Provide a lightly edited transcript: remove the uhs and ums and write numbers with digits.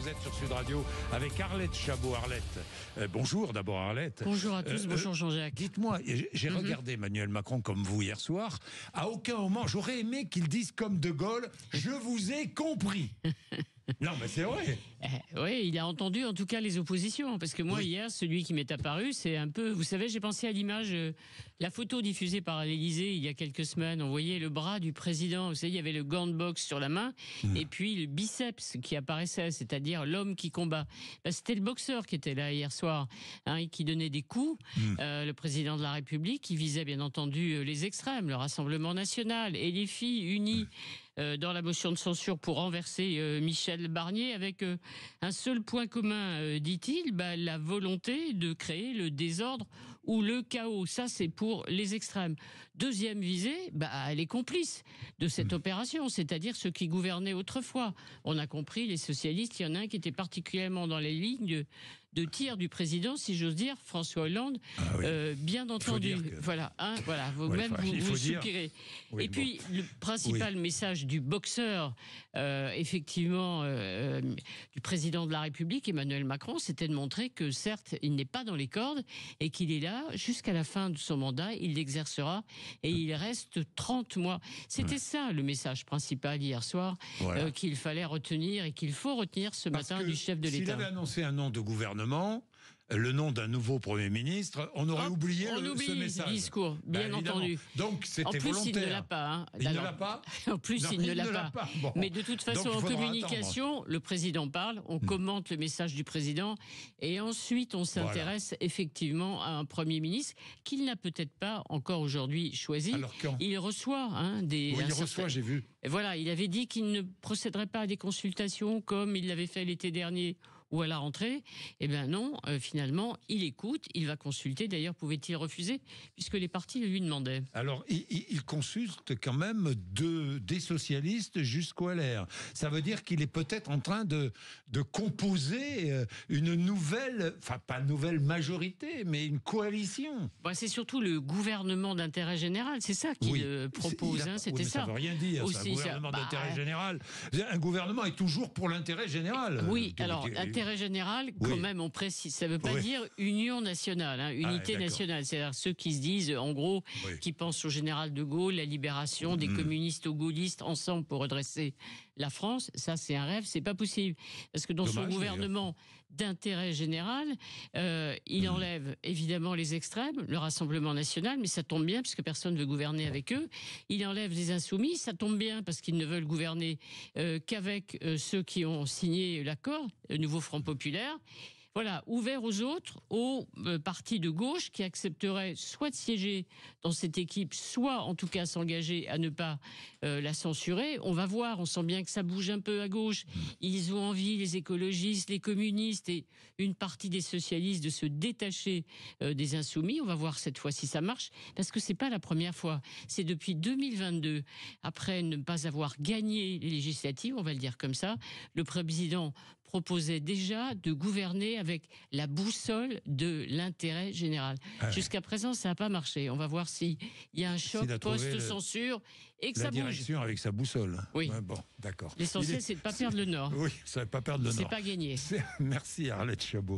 Vous êtes sur Sud Radio avec Arlette Chabot. Arlette, bonjour d'abord Arlette. Bonjour à tous, bonjour Jean-Jacques. Dites-moi, j'ai regardé Emmanuel Macron comme vous hier soir. À aucun moment, j'aurais aimé qu'il dise comme De Gaulle, je vous ai compris. Non, mais c'est vrai. Oui, il a entendu en tout cas les oppositions. Parce que moi, hier, celui qui m'est apparu, c'est un peu... Vous savez, j'ai pensé à l'image, la photo diffusée par l'Élysée il y a quelques semaines. On voyait le bras du président. Vous savez, il y avait le gant de boxe sur la main et puis le biceps qui apparaissait, c'est-à-dire l'homme qui combat. Ben, c'était le boxeur qui était là hier soir, et qui donnait des coups. Le président de la République, qui visait bien entendu les extrêmes, le Rassemblement national et les filles unies dans la motion de censure pour renverser Michel Barnier, avec un seul point commun, dit-il, la volonté de créer le désordre ou le chaos. Ça, c'est pour les extrêmes. Deuxième visée, elle est complice de cette opération, c'est-à-dire ceux qui gouvernaient autrefois. On a compris, les socialistes, il y en a un qui était particulièrement dans les lignes de tir du président, si j'ose dire, François Hollande, bien entendu. Voilà, vous-même, vous soupirez. Oui, et puis, le principal message du boxeur, effectivement, du président de la République, Emmanuel Macron, c'était de montrer que, certes, il n'est pas dans les cordes et qu'il est là jusqu'à la fin de son mandat, il l'exercera et il reste 30 mois. C'était ça, le message principal hier soir, qu'il fallait retenir et qu'il faut retenir ce matin du chef de l'État. S'il avait annoncé un nom de gouvernement, le nom d'un nouveau Premier ministre, on aurait oublié ce message. Le discours, bien entendu. Donc c'était volontaire. En plus, il ne l'a pas. Il ne l'a pas. En plus, il ne l'a pas. Bon. Mais de toute façon, en communication, le président parle, on commente le message du président, et ensuite on s'intéresse effectivement à un Premier ministre qu'il n'a peut-être pas encore aujourd'hui choisi. Alors quand il reçoit des... Oui, il reçoit, j'ai vu. Voilà, il avait dit qu'il ne procéderait pas à des consultations comme il l'avait fait l'été dernier ou à la rentrée. Eh bien non, finalement, il écoute, il va consulter. D'ailleurs, pouvait-il refuser, puisque les partis le lui demandaient. Alors, il consulte quand même des socialistes jusqu'au LR. Ça veut dire qu'il est peut-être en train de composer une nouvelle, enfin pas une nouvelle majorité, mais une coalition. C'est surtout le gouvernement d'intérêt général, c'est ça qu'il propose. C'était ça. Ça ne veut rien dire, aussi, un gouvernement d'intérêt général. Un gouvernement est toujours pour l'intérêt général. Oui, alors, intérêt général, quand même, on précise. Ça ne veut pas dire union nationale, unité nationale. C'est-à-dire ceux qui se disent, en gros, qui pensent au général de Gaulle, la libération des communistes aux gaullistes, ensemble pour redresser la France. Ça, c'est un rêve, c'est pas possible. Parce que dans son gouvernement d'intérêt général, il enlève évidemment les extrêmes, le Rassemblement national, mais ça tombe bien, puisque personne ne veut gouverner avec eux. Il enlève les insoumis, ça tombe bien, parce qu'ils ne veulent gouverner qu'avec ceux qui ont signé l'accord, le nouveau Front populaire. Voilà, ouvert aux autres, aux partis de gauche qui accepteraient soit de siéger dans cette équipe, soit en tout cas s'engager à ne pas la censurer. On va voir, on sent bien que ça bouge un peu à gauche. Ils ont envie, les écologistes, les communistes et une partie des socialistes, de se détacher des insoumis. On va voir cette fois si ça marche, parce que c'est pas la première fois. C'est depuis 2022, après ne pas avoir gagné les législatives, on va le dire comme ça, le président proposait déjà de gouverner avec la boussole de l'intérêt général. Jusqu'à présent, ça n'a pas marché. On va voir s'il y a un choc post-censure et que ça bouge. La direction avec sa boussole. Oui. Bon, d'accord. L'essentiel, c'est de ne pas perdre le nord. Oui, ça ne pas perdre le nord. C'est pas gagné. Merci Arlette Chabot.